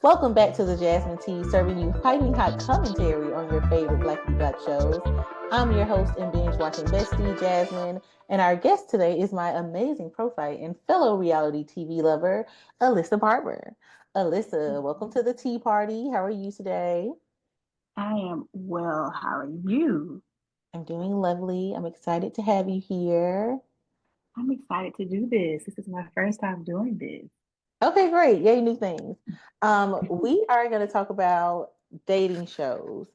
Welcome back to the Jasmine Tea, serving you piping hot commentary on your favorite Black Black shows. I'm your host and binge watching bestie, Jasmine, and our guest today is my amazing profile and fellow reality TV lover, Allyssa Barber. Alyssa, welcome to the tea party. How are you today? I am well. How are you? I'm doing lovely. I'm excited to have you here. I'm excited to do this. This is my first time doing this. Okay, great. Yay, new things. We are going to talk about dating shows.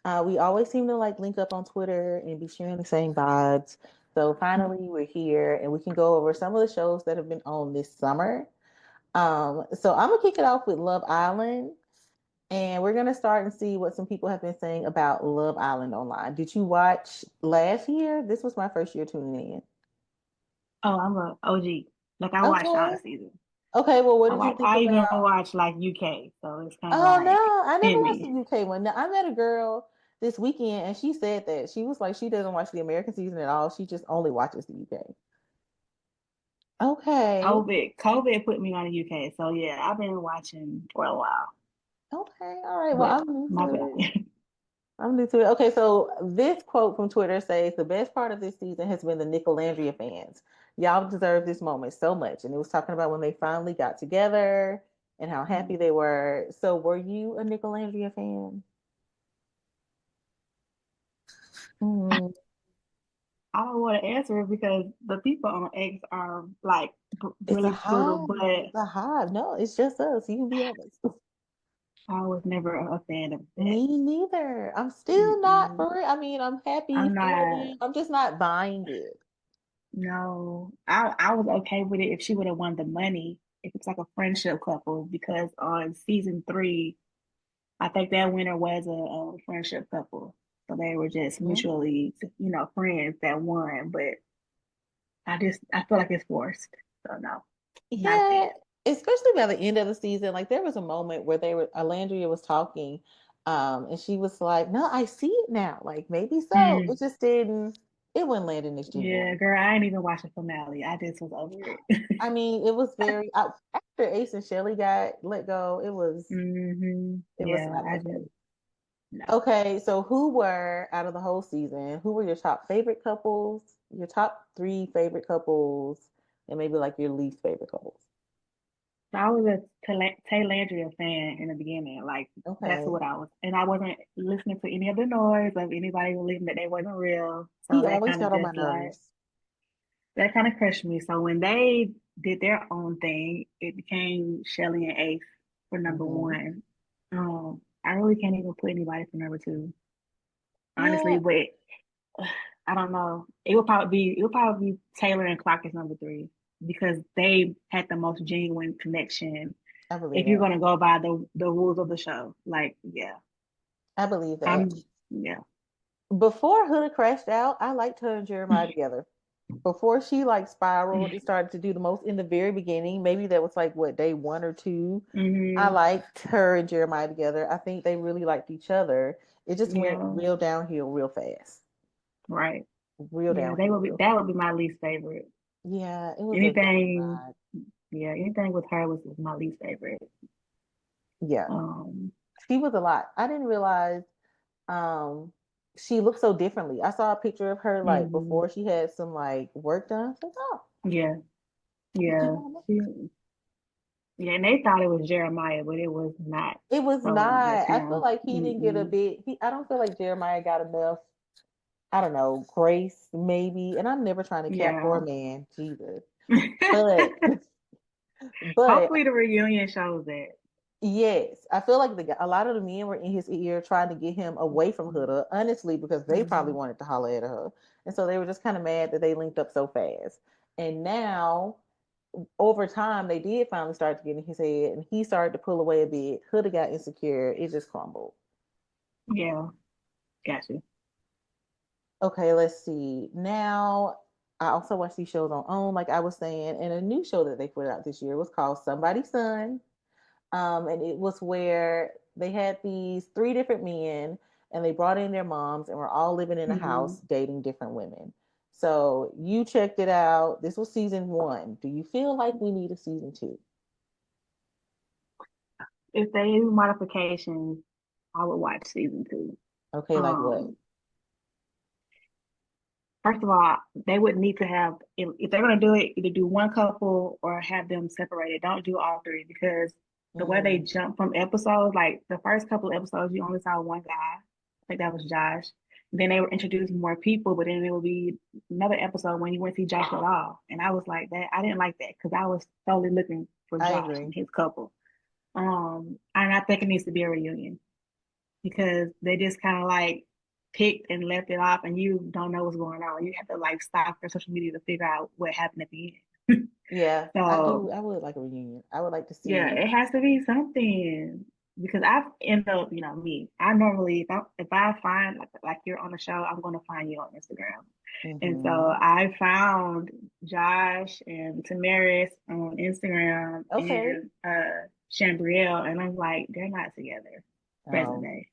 We always seem to like link up on Twitter and be sharing the same vibes. So finally, we're here and we can go over some of the shows that have been on this summer. So I'm gonna kick it off with Love Island, and we're gonna start and see what some people have been saying about Love Island online. Did you watch last year? This was my first year tuning in. Oh, I'm a OG. Like I watched all Okay. the seasons. Okay. Well, what I did you watch. think I even about? watched like UK, so it's kind of Oh like no, I never in watched the me. UK one. Now, I met a girl this weekend and she said that she was like she doesn't watch the American season at all. She just only watches the UK. Okay. COVID put me on the UK, so yeah, I've been watching for a while. Okay. All right. Well, But I'm new my to it. bad. I'm new to it. Okay, so this quote from Twitter says the best part of this season has been the Nicolandria fans. Y'all deserve this moment so much. And it was talking about when they finally got together and how happy they were. So were you a Nicolandria fan? Mm, I don't want to answer it because the people on X are like it's a really brutal, hive. but It's a hive. No, it's just us. You can be honest. I was never a fan of that. Me neither. I'm still not Mm-mm. for it. I mean, I'm happy I'm for not. them. I'm just not buying it. No, I was okay with it if she would have won the money, if it's like a friendship couple, because on season 3, I think that winner was a friendship couple. So they were just Mhm. mutually, friends that won. But I feel like it's forced. So no, not a Yeah, fan. especially by the end of the season, like there was a moment where they were Alandria was talking, and she was like, "No, I see it now. Like maybe so. It Mm, just didn't. It wouldn't land in this yeah, genuine. girl, I ain't even watched the finale. I just was over it. I mean, it was very after Ace and Shelly got let go. It was Yeah, not I that just great. no. Okay, so who were out of the whole season? Who were your top favorite couples? Your top three favorite couples, and maybe like your least favorite couples. So I was a Taylandria fan in the beginning. Like that's Okay, what I was, and I wasn't listening to any of the noise of anybody believing that they wasn't real. So he always got on my nerves. that kind of crushed me. So when they did their own thing, it became Shelly and Ace for number Hmm. one. I really can't even put anybody for number two, honestly. Yeah, But I don't know. It would probably be Taylor and Clark as number three because they had the most genuine connection I believe if you're that. gonna go by the rules of the show. Like, yeah, I believe that. I'm yeah, Before Huda crashed out, I liked her and Jeremiah together. Before she like spiraled and started to do the most in the very beginning, maybe that was like what day one or two. I hmm liked her and Jeremiah together. I think they really liked each other. It just went yeah, real downhill real fast. right, Real yeah. They downhill would be real that fast. would be my least favorite. Yeah, it was a rough Anything, ride. yeah, anything with her was my least favorite. Yeah, Um, she was a lot. I didn't realize um she looked so differently. I saw a picture of her like hmm before she had some like work done. I was like, oh, yeah, she yeah, normal. yeah. And they thought it was Jeremiah, but it was not. It was So that's not. I feel him. like he didn't get a Mm-mm. bit. I don't feel like Jeremiah got enough. I don't know, grace maybe. And I'm never trying to cap for a Yeah. man, Jesus. But but Hopefully the reunion shows that. yes, I feel like a lot of the men were in his ear trying to get him away from Huda, honestly, because they probably Hmm wanted to holler at her. And so they were just kind of mad that they linked up so fast. And now, over time, they did finally start to get in his head, and he started to pull away a bit. Huda got insecure. It just crumbled. Yeah, gotcha. Okay, let's see. Now, I also watch these shows on OWN, like I was saying, and a new show that they put out this year was called Somebody's Son. And it was where they had these three different men and they brought in their moms and were all living in a hmm house dating different women. So you checked it out. This was season one. Do you feel like we need a season two? if they do modifications, I would watch season two. Okay, like what? Um, First of all, they would need to have if they're gonna do it, either do one couple or have them separated. Don't do all three because the way they Mm, jump from episodes, like the first couple of episodes, you only saw one guy. I think that was Josh. Then they were introducing more people, but then there would be another episode when you wouldn't see Josh at all. And I was like that. I didn't like that because I was solely looking for I Josh agree. and his couple. And I think it needs to be a reunion because they just kind of like picked and left it off, and you don't know what's going on. You have to like stalk their social media to figure out what happened at the end. Yeah, I So do. I would like a reunion. I would like to yeah, see. it has to be something because I've ended up, me. I normally if I find like you're on the show, I'm gonna find you on Instagram. And so Hmm. I found Josh and Tamaris on Instagram Okay. and Chambrielle, and I'm like, they're not together present Um, day.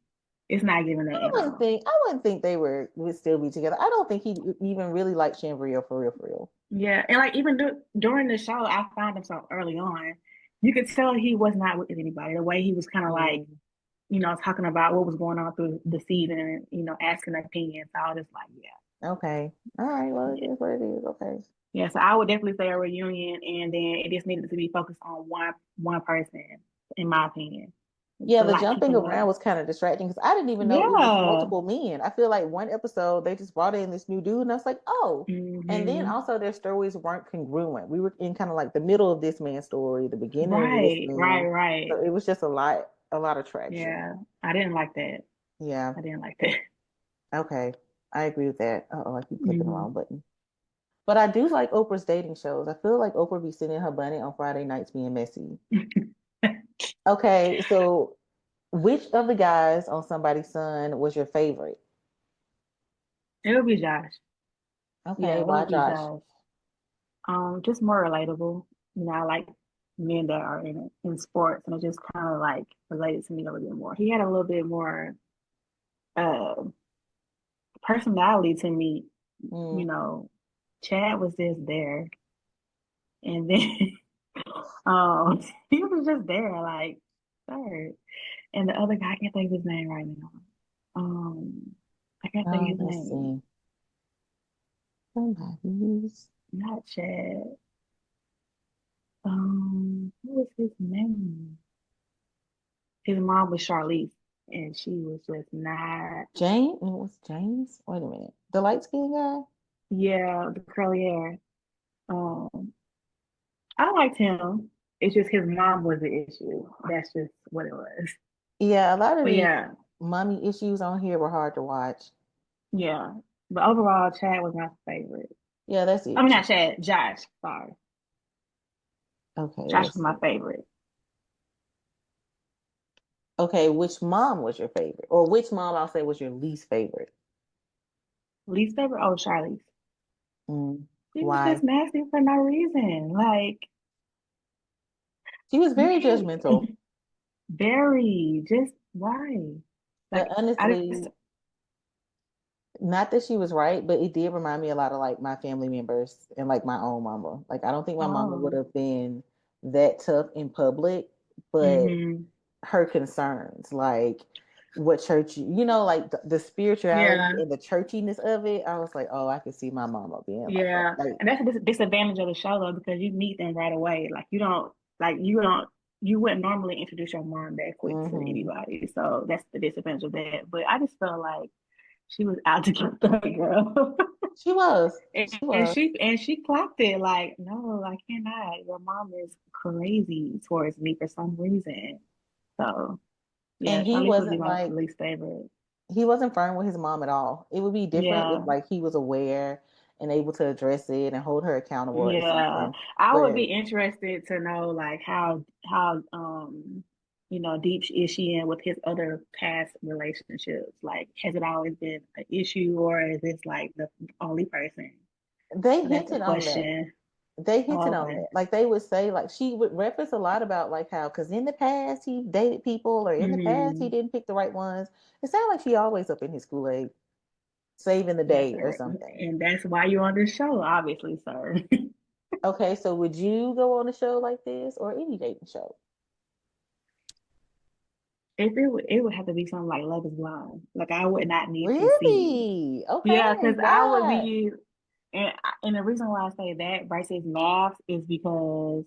It's not giving that at all. I wouldn't think they would still be together. I don't think he even really liked Chambria for real, for real. Yeah, and like even during the show, I found him so early on. You could tell he was not with anybody. The way he was kind of like, Mm, talking about what was going on through the season and asking opinions. So I was just like, okay. All right. Well, it yeah, is what it is. Okay. yeah. So I would definitely say a reunion, and then it just needed to be focused on one person, in my opinion, Yeah, to the like keep jumping them up. around was kind of distracting because I didn't even know it was Yeah. multiple men. I feel like one episode they just brought in this new dude, and I was like, oh. And then Hmm. also their stories weren't congruent. We were in kind of like the middle of this man's story, the beginning of this Right, right, man. right. So it was just a lot of traction. Yeah, I didn't like that. Yeah. I didn't like that. Okay. I agree with that. Oh, I keep clicking the Hmm. wrong button. But I do like Oprah's dating shows. I feel like Oprah be sitting in her bunny on Friday nights being messy. Okay, so which of the guys on Somebody's Son was your favorite? It would be Josh. Yeah, Okay, it why would be Josh? Josh. Just more relatable. I like men that are in sports, and it just kind of like related to me a little bit more. He had a little bit more uh personality to me. You Mm. know, Chad was just there, and then um, he was just there, like third. And the other guy, I can't think of his name right now. I can't think of his Let's name. see. Somebody's. Not Chad. What was his name? His mom was Charlize, and she was just not. James? It was James? Wait a minute. The light skinned guy? Yeah, the curly hair. Um, I liked him. It's just his mom was the issue. That's just what it was. Yeah, a lot of But these yeah, mommy issues on here were hard to watch. yeah. But overall, Chad was my favorite. Yeah, that's I it. mean, not Chad, Josh. Sorry, Okay, Josh was let's my see. favorite. Okay, which mom was your favorite? Or which mom I'll say was your least favorite? Least favorite? Oh, Charlize. Mm, She was why? just nasty for no reason. Like She was you very can't. judgmental. Very just why? But Like I just. honestly, not that she was right, but it did remind me a lot of like my family members and like my own mama. Like I don't think my mama would Oh. have been that tough in public, but Mm-hmm. her concerns, like what church, like the spirituality Yeah. and the churchiness of it, I was like, oh, I could see my mama being like that. Yeah, Like, and that's a disadvantage of the show though because you meet them right away. Like you wouldn't normally introduce your mom that quick to hmm anybody. So that's the disadvantage of that. But I just felt like she was out to get the girl, she was, and, she and was, she clocked it. Like, no, I cannot. Your mom is crazy towards me for some reason. So yeah, and he Charlize would be wasn't my like least favorite. he wasn't firm with his mom at all. It would be different if Yeah. like he was aware and able to address it and hold her accountable or Yeah, something. I would But be interested to know like how deep is she in with his other past relationships? Like, has it always been an issue, or is this like the only person? they So that's a hinted on that. question. They Oh, hinted on okay. that. Like they would say, like she would reference a lot about like how, because in the past he dated people, or in the past he Hmm. didn't pick the right ones. It sounded like she always up in his Kool-Aid, saving the That's day or a, something. and that's why you're on this show, obviously, sir. Okay, so would you go on a show like this or any dating show? it would have to be something like Love is Blind. Like I would not need to see. Really? Yeah, Okay. because I would Why? be, and the reason why I say that versus math is because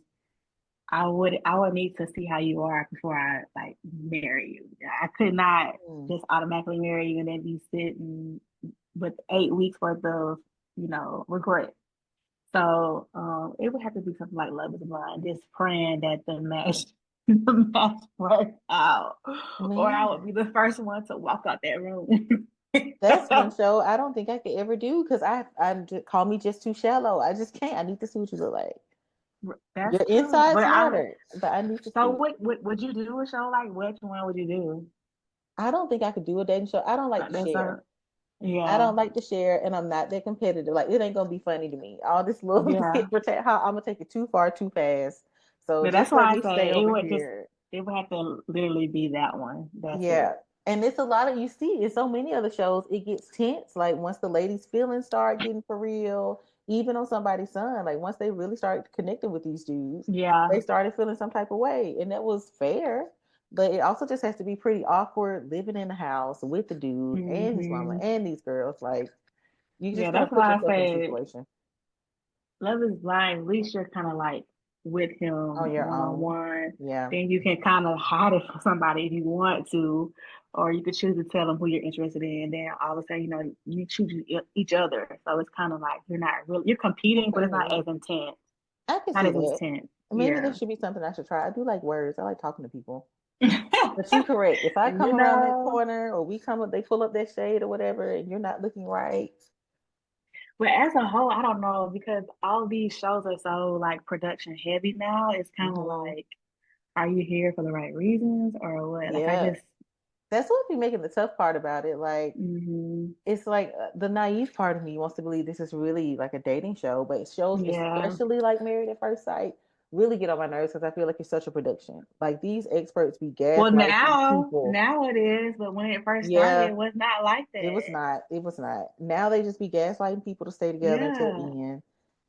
I would need to see how you are before I like marry you. I could not Hmm. just automatically marry you and then be sitting with 8 weeks worth of, regret. So it would have to be something like Love is Blind, just praying that the match the match works out. Or I would Man, be the first one to walk out that room. that's one show I don't think I could ever do because call me just too shallow. I just can't. I need to see what you look like. That's Your true. insides matter, but I need to So see. what would you do a show like? Which one would you do? I don't think I could do a dating show. I don't like to That's share. a I yeah. don't like to share, and I'm not that competitive. Like it ain't gonna be funny to me. All this little Yeah. tit for tat, how I'm gonna take it too far, too fast. So But just that's let why I me stay say over here. it would have to literally be that one. That's Yeah. it. And it's a lot of you see in so many other shows, it gets tense. Like once the ladies' feelings start getting for real, even on somebody's son, like once they really start connecting with these dudes, Yeah. they started feeling some type of way. And that was fair. But it also just has to be pretty awkward living in the house with the dude and his mama Hmm. and these girls. Like you Yeah, just kind that's of put why I yourself in a say situation Love is Blind, at least you're kind of like with on him your one on own. one. Yeah. Then you can kind of hide it from somebody if you want to, or you could choose to tell them who you're interested in. Then all of a sudden, you choose each other. So it's kind of like you're competing, but it's not Okay. as intense. I can Not see as that. intense. Maybe Yeah. this should be something I should try. I do like words. I like talking to people. But you correct. If I You come around that know, corner or we come up, they pull up that shade or whatever, and you're not looking right, but as a whole, I don't know because all these shows are so like production heavy now. It's kind of hmm like, are you here for the right reasons or what? Like I yeah, just, that's what be making the tough part about it. Like hmm it's like the naive part of me wants to believe this is really like a dating show, but shows, yeah. especially like Married at First Sight, really get on my nerves because I feel like it's such a production. Like these experts be Well, gaslighting now people. it is, but when it first started, Yeah, it was not like it was that. not. It was not. Now they just be gaslighting people to stay together until Yeah. the end,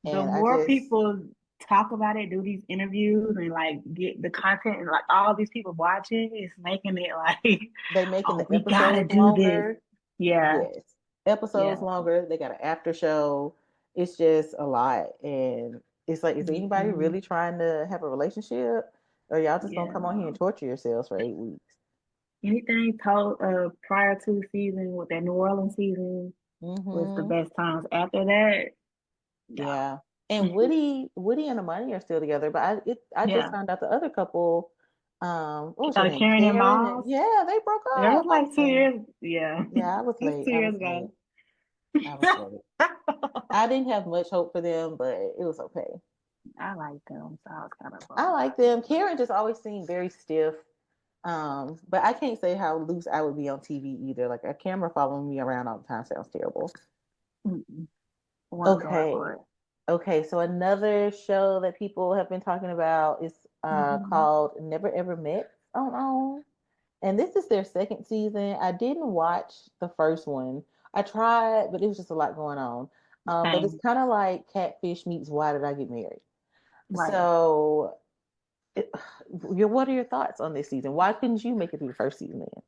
The and I more just people talk about it, do these interviews, and like get the content, and like all these people watching, it's making it like, they making oh, the we gotta episodes do this. longer. Yeah. Yes, episodes Yeah. longer. They got an after show. It's just a lot, and it's like, is anybody Hmm. really trying to have a relationship, or y'all just gonna Yeah. come on here and No. torture yourselves for 8 weeks? Anything told prior to the season with that New Orleans season was the Mm-hmm. best times. After that, Yeah. no. And Woody and Amani are still together, but I just Yeah. found out the other couple, what was her name? Karen and Karen, and Miles. yeah, they broke It was up. I like was two sad. years. Yeah. Yeah, I was It was late. two I years was late. ago. I was late. I didn't have much hope for them, but it was okay. I like them, so I was kind of I bummed like out that them. way. Karen just always seemed very stiff. But I can't say how loose I would be on TV either. Like a camera following me around all the time sounds terrible. Mm-mm. Wasn't going Okay. for it. Okay, so another show that people have been talking about is Hmm. called Never Ever Met on. And this is their second season. I didn't watch the first one. I tried, but it was just a lot going on. But it's Same. kind of like Catfish meets Why Did I Get Married? Right. So, it, what are your thoughts on this season? Why couldn't you make it through the first season then?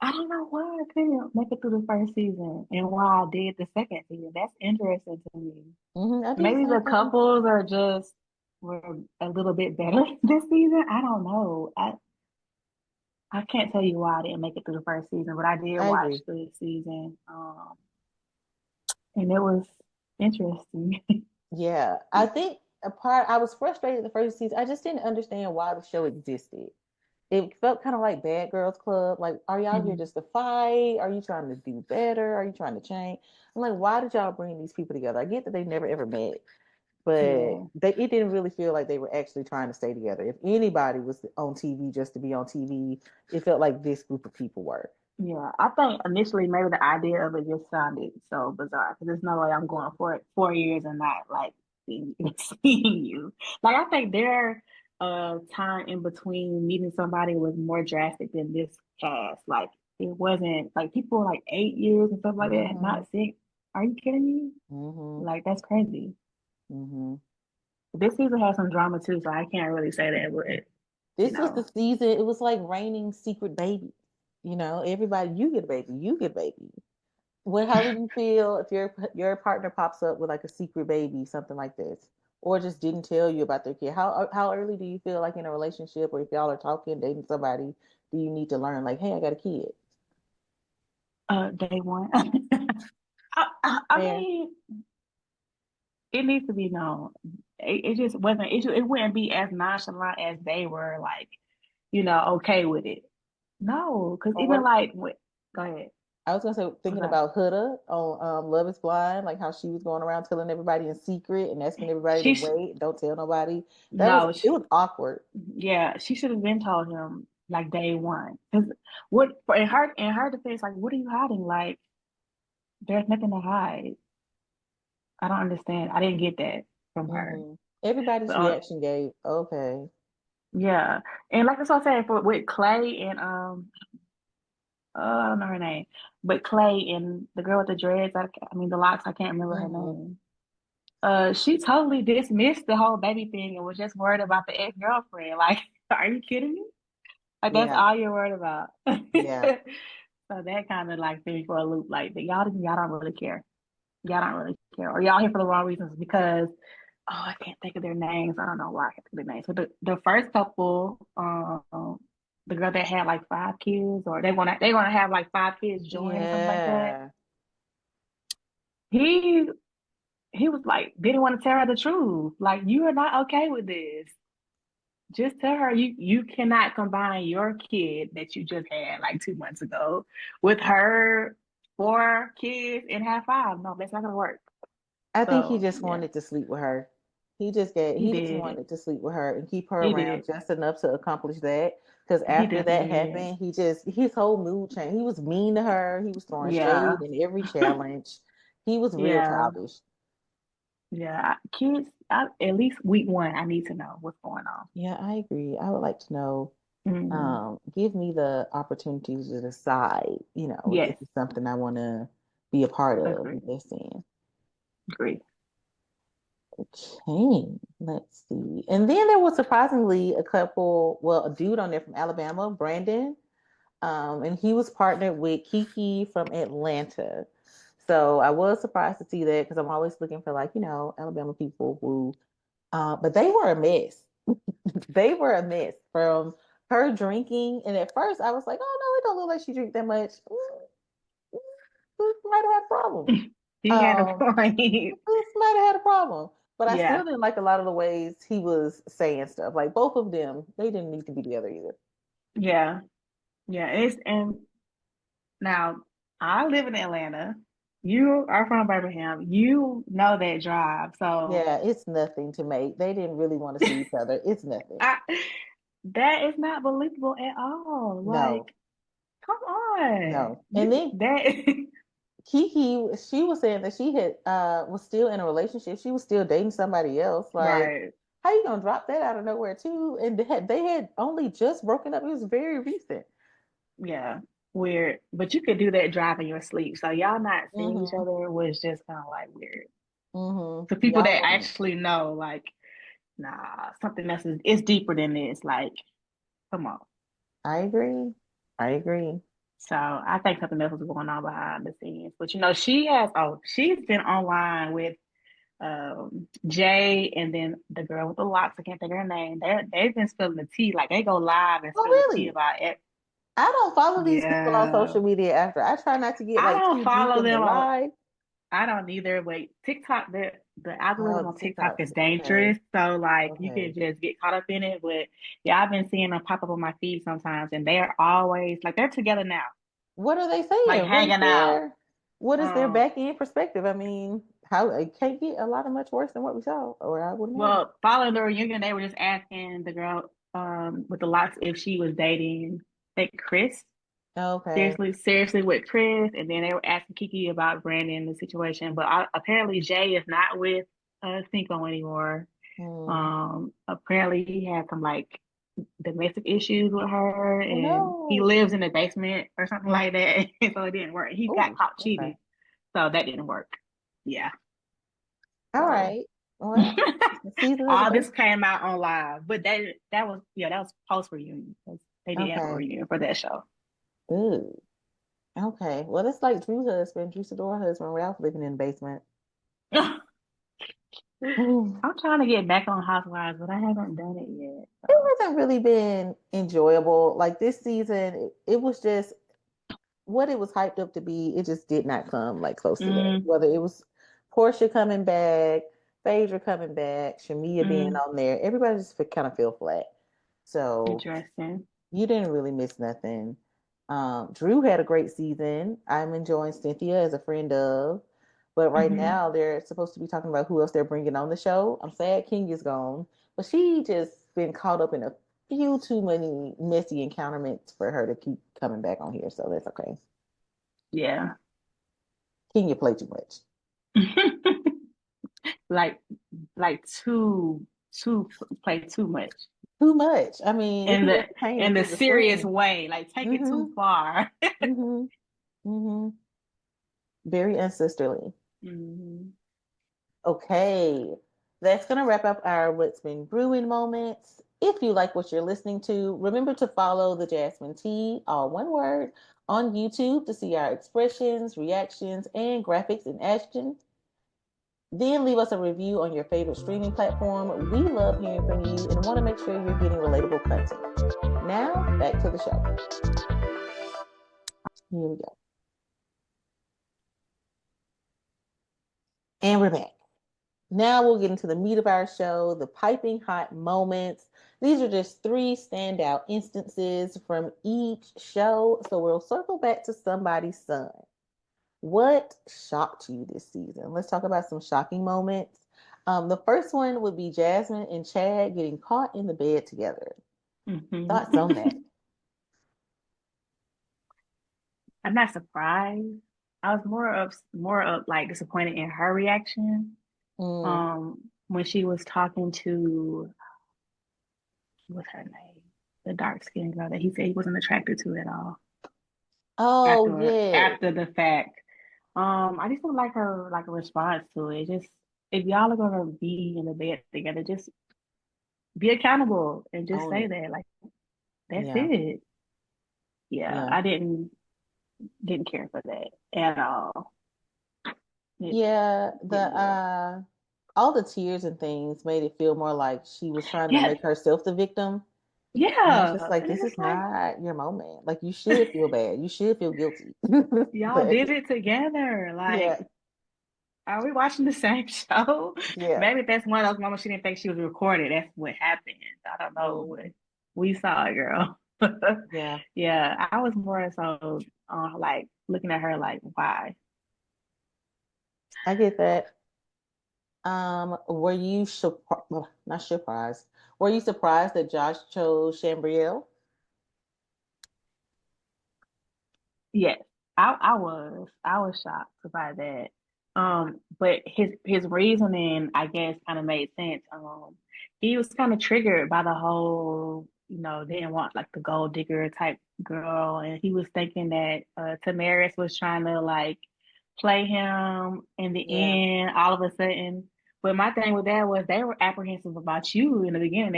I don't know why I couldn't make it through the first season and why I did the second season. That's interesting to me. I did the Maybe same the thing. couples are just were a little bit better this season. I don't know. I can't tell you why I didn't make it through the first season, but I did I watch agree. the season, and it was interesting. Yeah, I think a part I was frustrated the first season. I just didn't understand why the show existed. It felt kind of like Bad Girls Club. Like, are y'all here Mhm. just to fight? Are you trying to do better? Are you trying to change? I'm like, why did y'all bring these people together? I get that they never ever met, but Yeah. it didn't really feel like they were actually trying to stay together. If anybody was on TV just to be on TV, it felt like this group of people were. Yeah, I think initially maybe the idea of it just sounded so bizarre because there's no way I'm going for it 4 years and not like seeing you. Like I think their time in between meeting somebody was more drastic than this cast. Like it wasn't like people were like 8 years and stuff like that, Mm-hmm. not six. Are you kidding me? Mm-hmm. Like that's crazy. Mm-hmm. This season has some drama too, so I can't really say that, but you This was the know. season. It was like raining secret babies. Everybody, you get a baby, you get a baby. How would you feel if your partner pops up with like a secret baby, something like this, or just didn't tell you about their kid? How early do you feel like in a relationship, or if y'all are talking, dating somebody, do you need to learn like, hey, I got a kid? Day one. I Fair. mean, it needs to be known. It just wasn't. It wouldn't be as nonchalant as they were, like, okay with it. No, because Or even what? like, what? Go ahead. I was gonna say What's thinking that? about Huda on Love Is Blind, like how she was going around telling everybody in secret and asking everybody to She's wait, don't tell nobody. no, It was awkward. yeah, she should have been told him like day one. Because what for in her defense, like, what are you hiding? Like, there's nothing to hide. I don't understand. I didn't get that from her. Everybody's But reaction gave okay. yeah, and like that's what I said for with Clay and I don't know her name, but Clay and the girl with the dreads. I mean the locks. I can't remember her Hmm. name. She totally dismissed the whole baby thing and was just worried about the ex-girlfriend. Like, are you kidding me? Like that's Yeah, all you're worried about. yeah. So that kind of like threw me for a loop. Like, but y'all don't really care. Y'all don't really care, or y'all here for the wrong reasons because I can't think of their names. I don't know why I can't think of their names. But the first couple, the girl that had like five kids, or they're gonna have like five kids join or something like that. Yeah. He he was like didn't want to tell her the truth. Like, you are not okay with this. Just tell her you cannot combine your kid that you just had like 2 months ago with her four kids and have five. No, that's not gonna work. I think he So just yeah, wanted to sleep with her. he He just did. wanted to sleep with her and keep her He around did. just enough to accomplish that. Because He after that definitely did. happened, his whole mood changed. He was mean to her. He was throwing Yeah. shade in every challenge. He was real Yeah. childish. Yeah. Kids, at least week one, I need to know what's going on. Yeah, I agree. I would like to know. Mm, Give me the opportunity to decide, if this yes. is something I want to be a part of, Agree. invest in. Agree. Okay, let's see. And then there was surprisingly a couple, well, a dude on there from Alabama, Brandon, and he was partnered with Kiki from Atlanta. So I was surprised to see that because I'm always looking for like, Alabama people who, but they were a mess. They were a mess from her drinking. And at first I was like, oh no, it don't look like she drinks that much. This might have had a problem. He had a Um, point. this might have had a problem. But I still Yeah. didn't like a lot of the ways he was saying stuff. Like both of them, they didn't need to be together either. Yeah. Yeah. And now I live in Atlanta. You are from Birmingham. You know that drive. So Yeah, it's nothing to make. They didn't really want to see each other. It's nothing. I that is not believable at all. No, Like, come on. no. And You then that Kiki, she was saying that she had was still in a relationship. She was still dating somebody else. Like, right. how you gonna drop that out of nowhere too? And they had only just broken up. It was very recent. Yeah, weird. But you could do that drive in your sleep. So y'all not seeing each Mm-hmm. other was just kind of like weird. To Mm-hmm. people Y'all that wasn't. actually know, like, nah, something else is it's deeper than this. Like, come on. I agree. I agree. So I think something else was going on behind the scenes. But she's been online with Jay and then the girl with the locks. I can't think of her name. They've been spilling the tea. Like, they go live and Oh, spill the tea really? about it. I don't follow these people on Yeah. social media after. I try not to get I like don't too deep follow in the them on live. I don't either. Wait, TikTok, the Oh, algorithm the on TikTok TikToks. is Okay. dangerous. So like you can Okay. just get caught up in it. But yeah, I've been seeing them pop up on my feed sometimes, and they are always like they're together now, What are they like saying? hanging out. What is their Um, back end perspective? I mean, how it can't get a lot of much worse than what we saw, or I would imagine. well, following the reunion, they were just asking the girl with the locks if she was dating, I think Chris. Okay. Seriously with Chris, and then they were asking Kiki about Brandon the situation. But apparently Jay is not with Cinco anymore. Hmm. Apparently he had some like domestic issues with her, Oh and he no. lives in the basement or something like that. So it didn't work. He got Oh, caught okay. cheating, so that didn't work. Yeah. All So right. What? The season of the All base? this came out on live, but that was post reunion because they didn't have a Okay. reunion for that show. Ooh. Okay. Well, it's like Drew's husband, Drew Sidora husband, Ralph living in the basement. I'm It trying to get back on Housewives, but I haven't done it yet. So. hasn't really been enjoyable. Like this season, it was just what it was hyped up to be. It just did not come like close to that. Mm, Whether it was Portia coming back, Phaedra coming back, Shamia being mm, on there, everybody just kind of feel flat. So interesting. you didn't really miss nothing. Drew had a great season. I'm enjoying Cynthia as a friend of, but right Hmm. now they're supposed to be talking about who else they're bringing on the show. I'm sad King is gone, but she just been caught up in a few too many messy encounterments for her to keep coming back on here. So that's okay. Yeah. King, you play too much. like like too play too much Too much. I mean, if in he the entertaining in the people, serious scream. way, like take it too Mm-hmm. far. Mm-hmm. Mm-hmm. Very unsisterly. Hmm. Okay, that's going to wrap up our What's Been Brewing moments. If you like what you're listening to, remember to follow the Jasmine Tea, all one word, on YouTube to see our expressions, reactions, and graphics in action. Then leave us a review on your favorite streaming platform. We love hearing from you and want to make sure you're getting relatable content. Now, back to the show. Here we go. And we're back. Now we'll get into the meat of our show, the piping hot moments. These are just three standout instances from each show. So we'll circle back to somebody's son. What shocked you this season? Let's talk about some shocking moments. The first one would be Jasmine and Chad getting caught in the bed together. Hmm. Thoughts on that? I'm not surprised. I was more of like disappointed in her reaction. Mm. When she was talking to what's her name, the dark skinned girl that he said he wasn't attracted to at all Oh, yes. after the fact. I just don't like her like a response to it. Just if y'all are gonna be in the bed together, just be accountable and just Own say it. that. Like that's Yeah. it. Yeah, Yeah. I didn't care for that at all. It Yeah. didn't work. All the tears and things made it feel more like she was trying to Yeah, make herself the victim. And it's yeah. just like, And this it's is like not your moment. Like, you should feel bad. You should feel guilty. y'all But did it together. yeah, Like, are we watching the same show? yeah. Maybe that's one of those moments she didn't think she was recorded. That's what happened. I don't know, but Mhm. we saw it, girl. Yeah, Yeah, I was more so like looking at her like, why? I get that. Were you not surprised? Were you surprised that Josh chose Chambriel? Yes, I was shocked by that. But his reasoning, I guess, kind of made sense. He was kind of triggered by the whole, didn't want like the gold digger type girl, and he was thinking that Tamaris was trying to like play him in the Yeah, end, all of a sudden. But my thing with that was they were apprehensive about you in the beginning.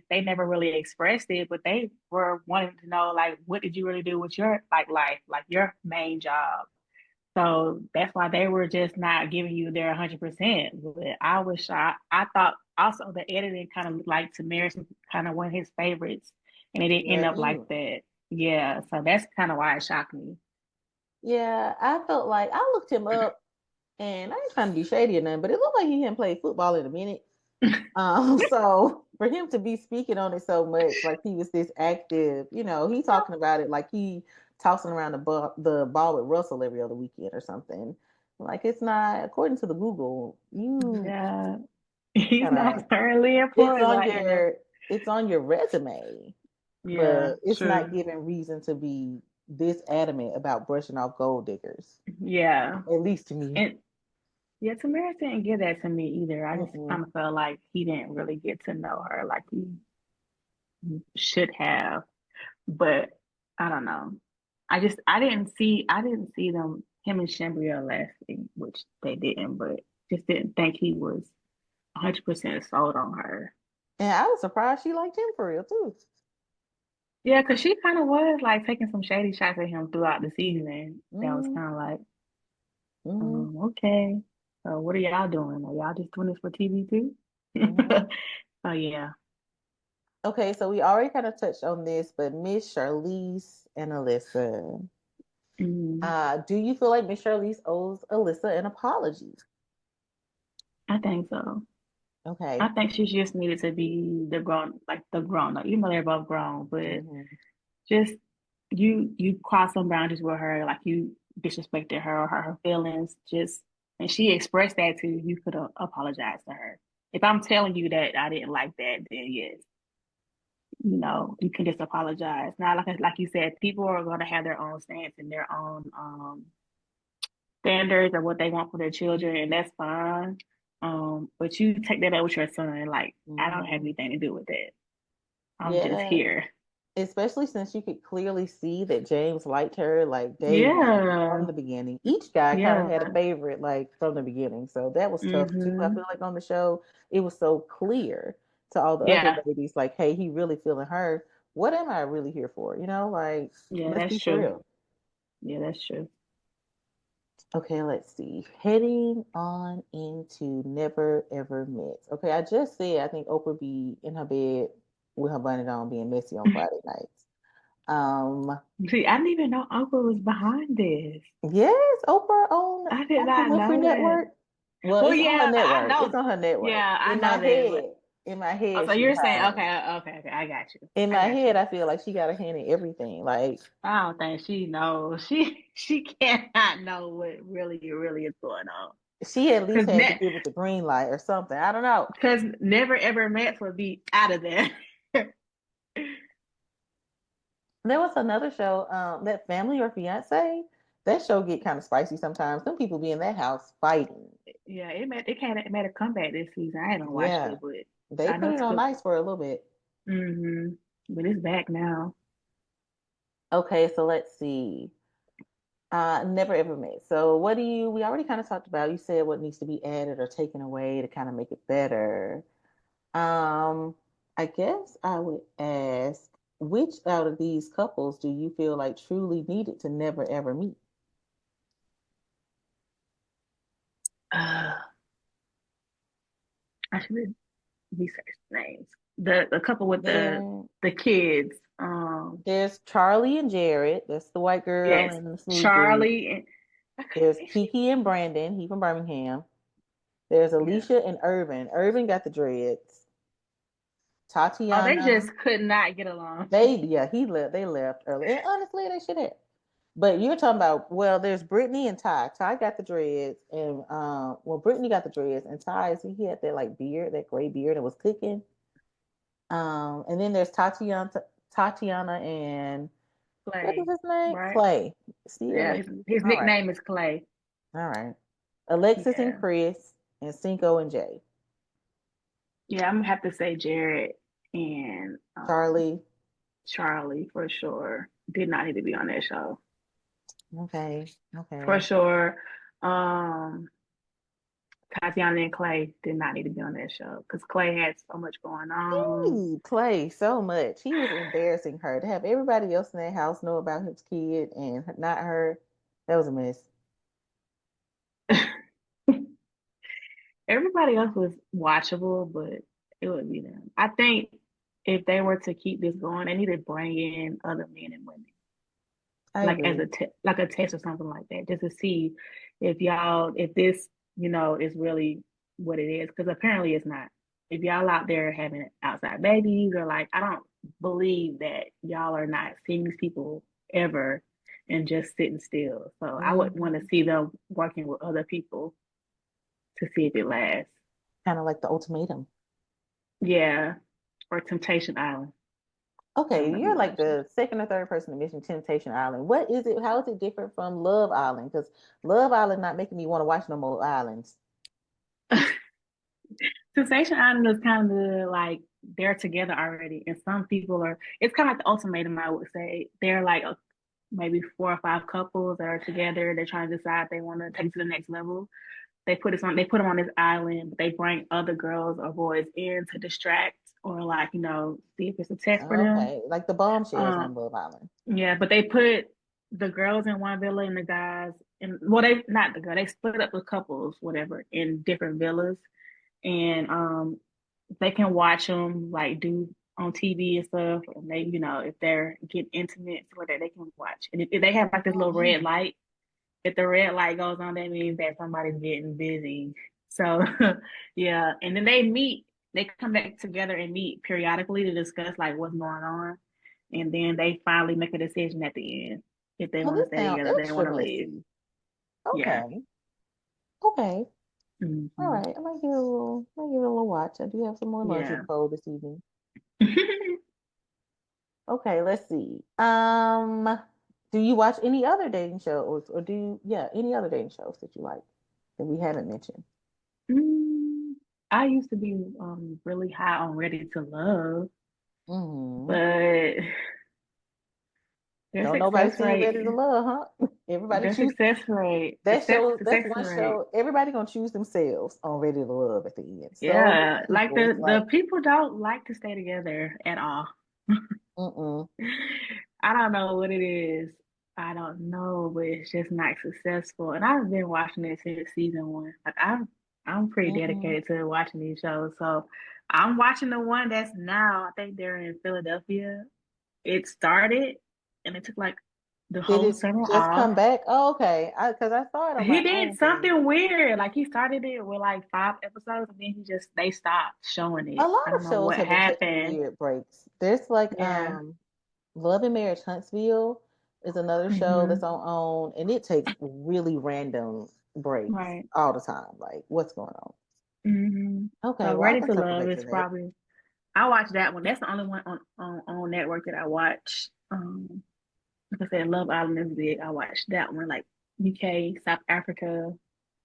They never really expressed it, but they were wanting to know like what did you really do with your like life, like your main job. So that's why they were just not giving you their 100%. But I was shocked. I thought also the editing kind of looked like Tamaris was kind of one of his favorites, and it didn't yeah, end up like that. Yeah, so that's kind of why it shocked me. yeah. I felt like I looked him up, and I ain't trying to be shady or nothing, but it looked like he hadn't played football in a minute. So for him to be speaking on it so much, like he was this active, he talking about it like he tossing around the ball with Russell every other weekend or something. Like it's not according to the Google, you Yeah, he's kind not currently it's employed on like in the. your resume, Yeah, but it's not true. giving reason to be this adamant about brushing off gold diggers. Yeah, At least to me. and yeah, Tamaris didn't give that to me either. I just Mm-mm. kind of felt like he didn't really get to know her like he should have. But I don't know. I didn't see him and Shambria lasting, which they didn't, but just didn't think he was 100% sold on her. And I was surprised she liked him for real too. Yeah, because she kind of was like taking some shady shots at him throughout the season. That was Hmm. kind of like, Hmm. okay. So what are y'all doing? Are y'all just doing this for TV too? Hmm. Oh yeah. Okay, so we already kind of touched on this, but Miss Charlize and Alyssa. Mm, Do you feel like Miss Charlize owes Alyssa an apology? I think so. I Okay. think she just needed to be the grown up. Even though they're both grown, but Hmm. just you crossed some boundaries with her, like you disrespected her or her feelings. Just and she expressed that to you. You could have apologized to her. If I'm telling you that I didn't like that, then yes, you can just apologize. Now, like you said, people are going to have their own stance and their own standards of what they want for their children, and that's fine. But you take that up with your son. Like, I don't have Hmm. anything to do with that. I'm just Yeah, here. especially since you could clearly see that James liked her like day one from Yeah, the beginning. Each guy kind of had a yeah. favorite like from the beginning, so that was tough too. I Hmm. feel like on the show, it was so clear to all the other Yeah, ladies, like, hey, he really feeling her. What am I really here for? Like, yeah, let's that's be for true. real. Yeah, that's true. Okay, let's see. Heading on into Never Ever Met. Okay, I just said I think Oprah be in her bed with her bonnet on, being messy on Friday nights. Um, See, I didn't even know Uncle was behind this. yes, Oprah on I did Oprah not Winfrey know that. Network. Well, Well, it's on her yeah, I network. It's know. on her network. Yeah, I know that. But In my oh, head, so she's you're saying hiding. okay, I got you. In I my got head, you. I feel like she got a hand in everything. Like I don't think she knows. She cannot know what really is going on. she at least Cause had to ne- give it the green light or something. I don't know. cause never ever met would be out of there. There was another show, that Family or Fiance. That show get kind of spicy sometimes. Some people be in that house fighting. Yeah, it made a comeback this season. I haven't watched Yeah, it, but they I put know it on to. ice for a little bit. But it's back now. Okay, so let's see. Never ever met. So what do you, we already kind of talked about, you said what needs to be added or taken away to kind of make it better. Um, I guess I would ask, which out of these couples do you feel like truly needed to never ever meet? Uh, I should research names. The couple with There, the kids. there's Charlie and Jared. That's the white girl Yes, and the smooth dude. Charlie and I couldn't There's think she. Kiki and Brandon. He from Birmingham. There's Yeah. Alicia and Irvin. Irvin got the dreads. Oh, they Tatiana. just could not get along. He left. They left early. And honestly, they should have. But you're talking about, well, there's Brittany and Ty. Ty got the dreads, and Brittany got the dreads, and Ty, he had that like beard, that gray beard, that was cooking. And then there's Tatiana, and what is Clay, his name? right? Clay. Still Yeah, they. his All right, nickname is Clay. all right. Alexis and Yeah. Chris, and Cinco and Jay. Yeah, I'm gonna have to say Jared and Charlie. Charlie for sure. Did not need to be on that show. Okay, For okay. sure. Um, Tatiana and Clay did not need to be on that show because Clay had so much going on. He played so much. He was embarrassing her to have everybody else in that house know about his kid and not her. That was a mess. Everybody else was watchable, but it would be them. I think if they were to keep this going, they need to bring in other men and women, I like as agree. like a test or something like that, just to see if this is really what it is. Because apparently it's not. If y'all out there having outside babies or like, I don't believe that y'all are not seeing these people ever and just sitting still. So I would want to Hmm. see them working with other people to see if it lasts. Kind of like the ultimatum. Yeah, or Temptation Island. I don't Okay, know if you're you like watched the second or third person to mention Temptation Island. What is it? How is it different from Love Island? Because Love Island not making me want to watch no more islands. it. Temptation Island is kind of like they're together already, and some people are. It's kind of like the ultimatum, I would say. They're like maybe 4 or 5 couples that are together. They're trying to decide if they want to take it to the next level. They put them on this island, but they bring other girls or boys in to distract or like, see if it's a test for them. Okay, like the bombshells Um, on Love Island. yeah, but they put the girls in one villa and the guys in, well, they not the girl, they split up the couples, whatever, in different villas, and they can watch them like do on TV and stuff, and they, if they're getting intimate, so that they can watch. And if they have like this Oh little red man. light, if the red light goes on, that means that somebody's getting busy. So, yeah. And then they come back together and meet periodically to discuss like what's going on. And then they finally make a decision at the end if they Well, want to this stay sounds together, they extra want to leave. messy. Yeah. Okay. Okay. All Hmm. right. I might give it a little watch. I do have some more laundry Yeah. to fold this evening. Okay, let's see. Do you watch any other dating shows or any other dating shows that you like that we haven't mentioned? Mm, I used to be really high on Ready to Love, Hmm. but their Don't nobody success see you ready to rate, love, huh? Everybody their choose success rate, that show. That's success one rate. show. Everybody gonna choose themselves on Ready to Love at the end. So many Yeah, like people. It's the like, people don't like to stay together at all. mm-mm, I don't know what it is. I don't know, but it's just not successful. And I've been watching it since season one. Like I'm pretty mm-mm. dedicated to watching these shows. So I'm watching the one that's now, I think they're in Philadelphia. It started and it took like the Did whole it summer just off. come back? Oh, okay. Because I saw it on my He did own thing. something weird. Like he started it with like 5 episodes and then they stopped showing A it. I lot don't of know shows what have been taking happened. weird breaks. There's like Yeah. Love and Marriage Huntsville is another show Hmm. that's on and it takes really random breaks Right. all the time. Like what's going on? Hmm. Okay, So well I Ready can to circle Love back is to that. probably I watch that one. That's the only one on network that I watch. Like I said, Love Island is big. I watched that one, like UK, South Africa.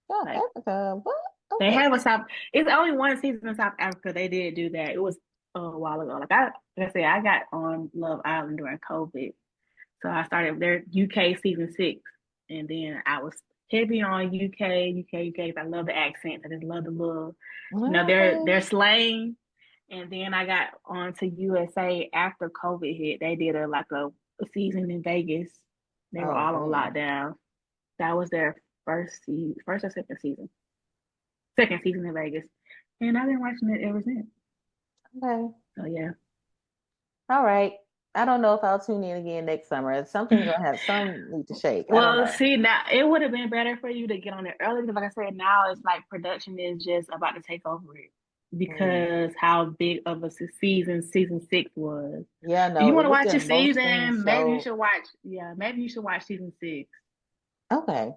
South Like Africa, what? they Okay. have a South. It's only one season in South Africa. They did do that. It was a while ago. Like I said, I got on Love Island during COVID, so I started their UK season 6, and then I was heavy on UK. I love the accents. I just love the little, their Okay. slang. And then I got on to USA after COVID hit. They did a season in Vegas. They were Oh all on man. lockdown. That was their first or second season. Second season in Vegas. And I've been watching it ever since. Okay. So yeah. All right. I don't know if I'll tune in again next summer. Something's gonna have some need to shake. I don't Well, know. see, now it would have been better for you to get on it early because, like I said, now it's like production is just about to take over it Mm. because how big of a season 6 was. Yeah, If no, you want it to was watch their a most streamed season, show. maybe you should watch season 6. Okay.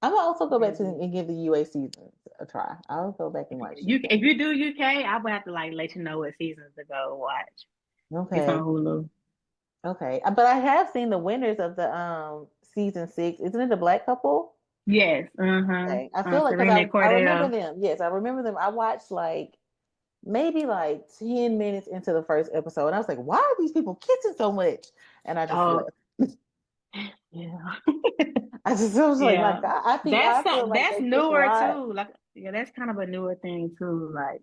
I'm gonna also go back to Maybe. and give the UA seasons a try. I'll go back and watch UK. If you do UK, I would have to like let you know what seasons to go watch. It's on Okay. Hulu. Okay. But I have seen the winners of the season 6. Isn't it the black couple? Yes. Uh-huh. Okay. I feel like because Serena I remember Cordell. them. Yes, I remember them. I watched like maybe like 10 minutes into the first episode and I was like, why are these people kissing so much? And I just Oh, left. yeah. I was like, my Yeah. God, I feel like That's they kiss a newer lot. too. Like, yeah, that's kind of a newer thing too. Like,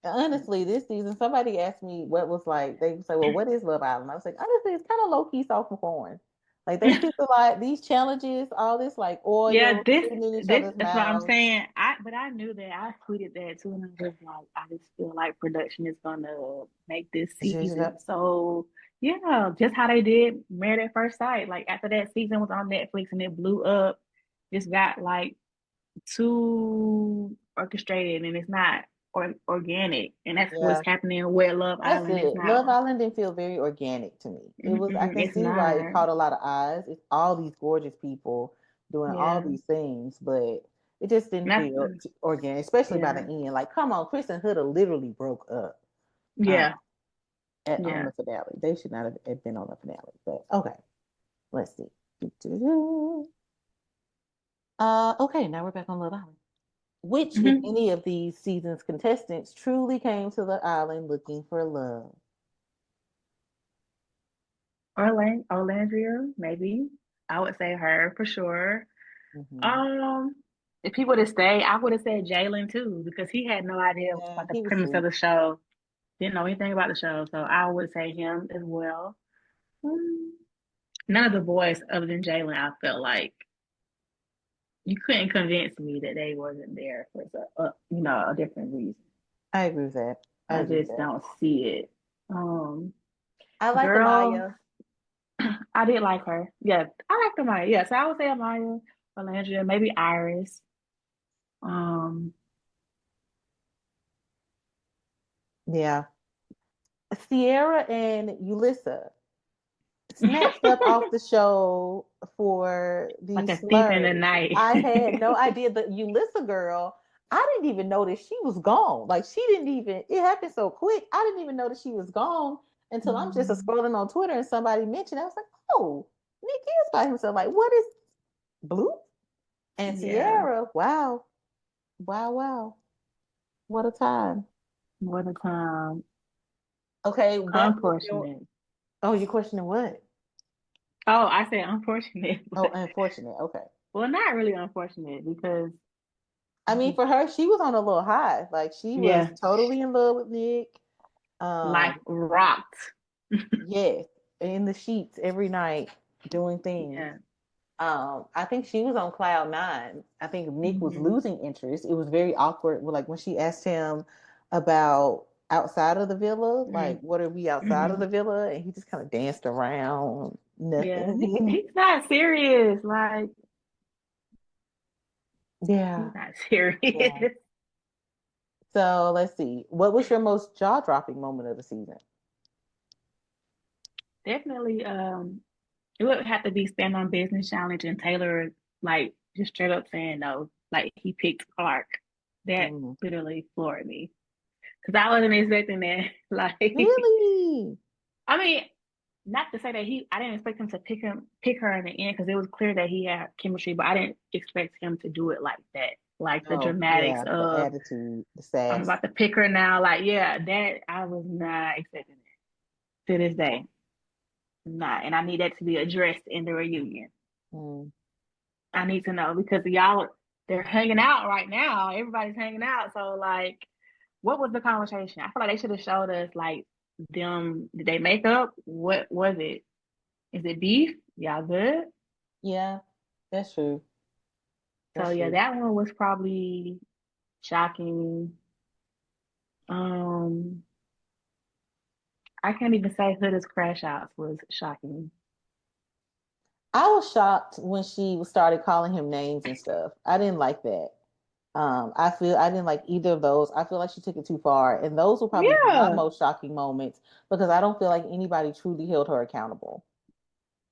Honestly, this season, somebody asked me what was like. They say, "Well, what is Love Island?" I was like, honestly, it's kind of low key soft porn. Like they kiss a lot. These challenges, all this like yeah, oil shooting in each this other's that's what I'm mouths. saying. But I knew that. I tweeted that too, and I was like, I just feel like production is gonna make this Zhuzh it season. up. So yeah, just how they did Married at First Sight. Like after that season was on Netflix and it blew up, just got like too orchestrated and it's not organic. And that's what's Yeah, happening where Love that's Island is it. not. Love Island didn't feel very organic to me. It was. I can It's see why it not. caught a lot of eyes. It's all these gorgeous people doing all Yeah. these things, but it just didn't Not, feel organic, especially by the yeah. end. Like, come on, Chris and Huda literally broke up. Uh, Yeah. on Yeah. the finale. They should not have been on the finale. But okay, let's see. Okay, now we're back on Love Island. Which, if Hmm. any of these seasons' contestants truly came to the island looking for love? Orlandria, maybe. I would say her for sure. Hmm. Um, if he would have stayed, I would have said Jalen too, because he had no idea Yeah, about the he was premise of sweet. the show. Didn't know anything about the show, so I would say him as well. Mm. None of the boys other than Jalen, I felt like you couldn't convince me that they wasn't there for a different reason. I agree with that. I I agree with just that. don't see it. Um, I like Girls, Amaya. I did like her. Yeah, I liked Amaya. Yeah, so I would say Amaya, Valandria, maybe Iris. Um, Yeah. Sierra and Ulissa snatched up off the show for like these a thief in the slurs. night. I had no idea that Ulissa girl, I didn't even notice she was gone. Like she didn't even, it happened so quick. I didn't even know that she was gone until I'm just Mhm. scrolling on Twitter and somebody mentioned it. I was like, oh, Nick is by himself. Like, what is Blue? And Yeah, Sierra, wow, wow, wow. What a time. what a time. Okay, what was your, Unfortunate. oh, you questioning what? Oh, I say unfortunate, Oh, but unfortunate. Okay. well, not really unfortunate because I mean, for her, she was on a little high. Like she was yeah, totally in love with Nick. life Um, rocked. yes, in the sheets every night doing things. Yeah. I think she was on cloud nine. I think Nick was Hmm. losing interest. It was very awkward. Like when she asked him about outside of the villa, Hmm. like what are we outside of Hmm. the villa? And he just kind of danced around, Yeah, nothing. he's not serious. Like Yeah, he's not yeah. serious. So let's see. What was your most jaw dropping moment of the season? Definitely, it would have to be stand on business challenge and Taylor like just straight up saying no. Like he picked Clark. That Mm. literally floored me because I wasn't expecting that. Like, Really? I mean, not to say that I didn't expect him to pick her in the end because it was clear that he had chemistry, but I didn't expect him to do it like that. Like the Oh, dramatics yeah. The of attitude, the I'm sass. about to pick her now. Like, yeah, that I was not expecting it to this day. Not, and I need that to be addressed in the reunion. Mm. I need to know because y'all they're hanging out right now. Everybody's hanging out. So like, what was the conversation? I feel like they should have showed us like them. Did they make up? What was it? Is it beef? Y'all good? Yeah, that's true. So That's yeah, true. that one was probably shocking. Um, I can't even say Hood's crash outs was shocking. I was shocked when she started calling him names and stuff. I didn't like that. I feel I didn't like either of those. I feel like she took it too far, and those were probably my Yeah, most shocking moments because I don't feel like anybody truly held her accountable.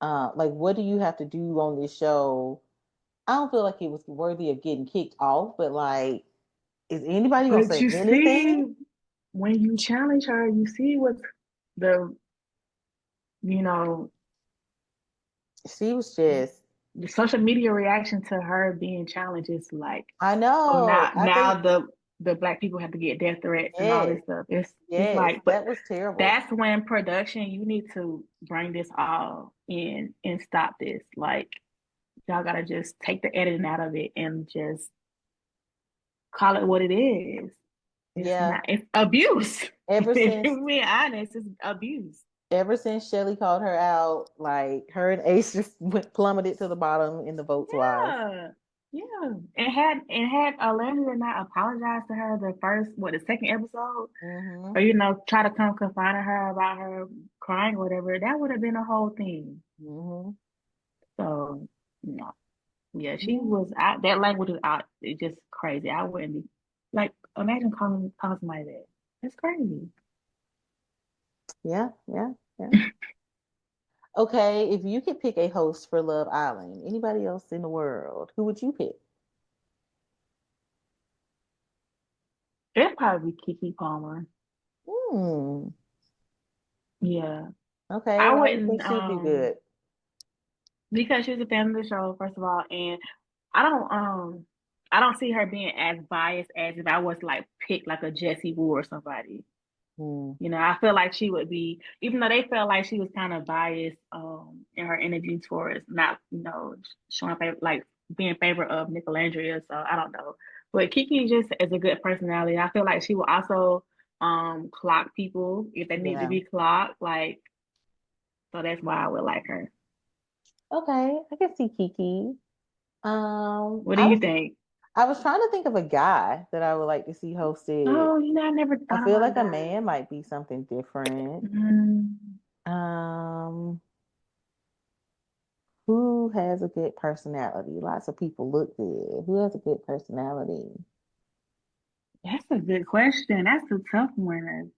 Like, what do you have to do on this show? I don't feel like it was worthy of getting kicked off, but like, is anybody gonna but say you anything? see, when you challenge her, you see what the you know She was just, the social media reaction to her being challenged is like, I oh, know. now I think now the black people have to get death threats and all this yes, stuff. It's yes, like, but that was terrible. that's when production you need to bring this all in and stop this. Like y'all gotta just take the editing out of it and just call it what it is. It's Yeah. not. It's abuse. Ever If since we're being honest, it's abuse. ever since Shelly called her out, like her and Ace just went plummeted to the bottom in the votes wise. Yeah. Yeah. And had Orlando not apologized to her the second episode, Mm-hmm. or try to come confide in her about her crying or whatever, that would have been a whole thing. Mm-hmm. So no. Yeah, she Yeah. was out that language was out. It's just crazy. I wouldn't be like imagine calling somebody that. That's crazy. Yeah. Yeah. Yeah. Okay, if you could pick a host for Love Island, anybody else in the world, who would you pick? It'd probably be Kiki Palmer. Hmm. Yeah. Okay, I why do you wouldn't think she'd be good? because she's a fan of the show, first of all, and I don't um I don't see her being as biased as if I was like pick like a Jessie Wu or somebody. Hmm. I feel like she would be, even though they felt like she was kind of biased in her interviews for us, not showing up like be in favor of Nicolandria. So I don't know. But Kiki just is a good personality. I feel like she will also clock people if they need to Yeah. be clocked. Like, so that's why I would like her. Okay, I can see Kiki. What do I you was think? I was trying to think of a guy that I would like to see hosted. Oh, I never I thought feel about like a that. man might be something different. Mm, Um, who has a good personality? Lots of people look good. Who has a good personality? that's a good question. That's a tough one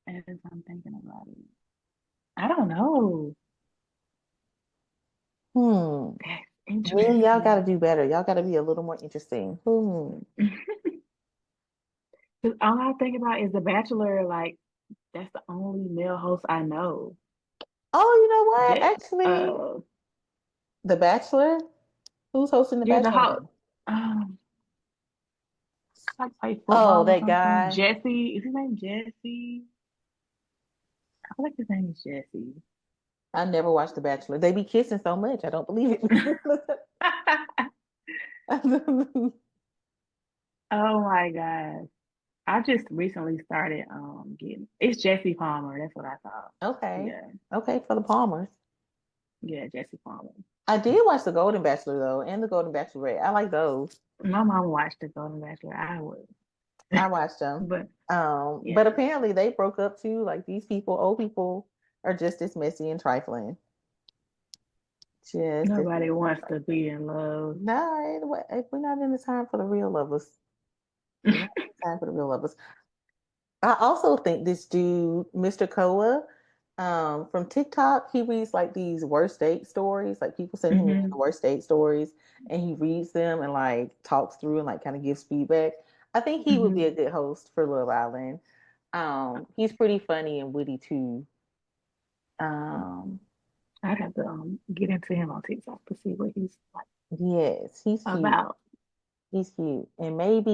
as I'm thinking about it. I don't know. Hmm. That's Well, y'all got to interesting. do better. Y'all got to be a little more interesting. Hmm. 'Cause all I think about is The Bachelor. Like, that's the only male host I know. Oh, you know what? Just, Actually, The Bachelor. Who's hosting The you're the Bachelor host. now? Um, like play Oh, football or that something. guy. Jesse, is his name Jesse? I feel like his name is Jesse. I never watched The Bachelor. They be kissing so much. I don't believe it. Oh my gosh. I just recently started getting it's Jesse Palmer. That's what I thought. Okay. Yeah. Okay, for the Palmers. Yeah, Jesse Palmer. I did watch The Golden Bachelor though, and The Golden Bachelorette. I like those. My mom watched the Golden Bachelor. I would. I watched them. But But yeah, apparently they broke up too. Like these people, old people, are just as messy and trifling. Just as nobody messy and wants to trifling. be in love. No, we're not in the time for the real lovers. We're not in the time for the real lovers. I also think this dude, Mr. Koa, from TikTok, he reads like these worst date stories. Like people send him in the Hmm. worst date stories, and he reads them and like talks through and like kind of gives feedback. I think he would be Hmm. a good host for Love Island. He's pretty funny and witty too. Um, I'd have to get into him on TikTok to see what he's like yes, he's cute. about. He's cute, and maybe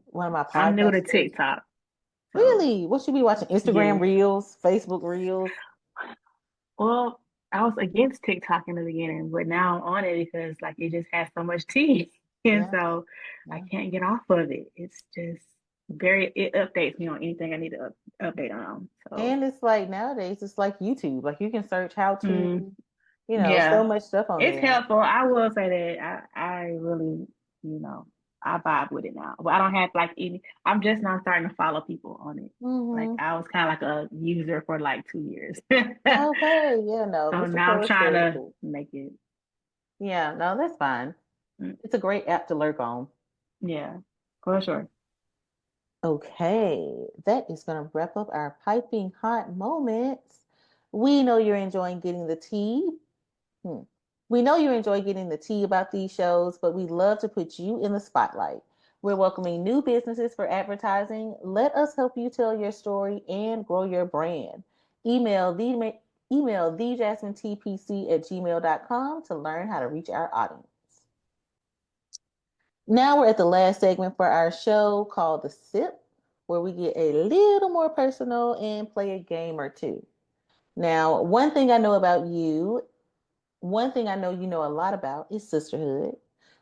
one of my I'm new to podcasters. TikTok, so Really, what should we be watching? Instagram yes. Reels, Facebook Reels. Well, I was against TikTok in the beginning, but now I'm on it because like it just has so much tea. And Yeah, so I yeah. can't get off of it. It's just it updates me on anything I need to update on. So And it's like nowadays, it's like YouTube. Like you can search how mm, to, so yeah, much stuff on it's there. helpful. I will say that I really, you know, I vibe with it now. But I don't have like any I'm just now starting to follow people on it. Like Hmm. I was kind of like a user for like 2 years. Okay, yeah, no, So Mr. now I'm Cole is trying very to cool. make it. Yeah, no, that's fine. Mm, It's a great app to lurk on. yeah, for sure. Okay, that is going to wrap up our piping hot moments. We know you're enjoying getting the tea. Hmm. We know you enjoy getting the tea about these shows, but we love to put you in the spotlight. We're welcoming new businesses for advertising. Let us help you tell your story and grow your brand. Email the email thejasminetpc at gmail.com to learn how to reach our audience. Now we're at the last segment for our show called The Sip, where we get a little more personal and play a game or two. Now, one thing I know you know a lot about is sisterhood.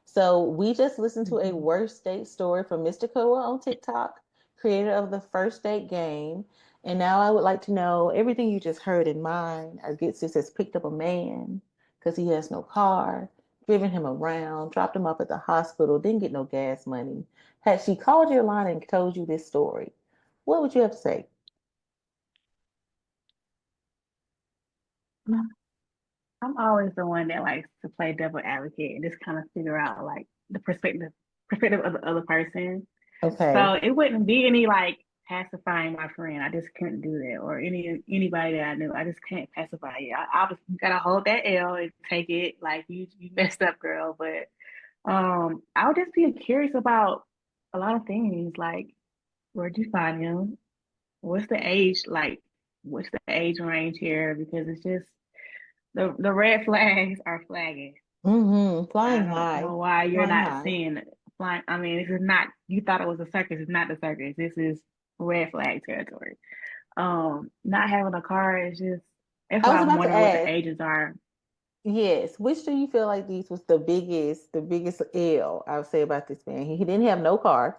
So we just listened to a Mhm. worst date story from Mr. Koa on TikTok, creator of the first date game. And now I would like to know everything you just heard in mine. Our good sis has picked up a man because he has no car, driven him around, dropped him off at the hospital, didn't get no gas money. Had she called your line and told you this story, what would you have to say? I'm always the one that likes to play devil advocate and just kind of figure out like the perspective of the other person. Okay. So it wouldn't be any like pacifying my friend. I just couldn't do that, or anybody that I knew. I just can't pacify you. I was gotta hold that L and take it. Like you messed up, girl. But I would just be curious about a lot of things. Like where'd you find him? What's the age like? What's the age range here? Because it's just the red flags are flagging. Mm-hmm. I Flying don't high. know why you're Flying not high. seeing flying. I mean, this is not. You thought it was a circus. It's not the circus. This is red flag territory. Not having a car is just. That's I why was I'm about to wondering what the ask. ages are. Yes. Which do you feel like these was the biggest L I would say about this man? He didn't have no car.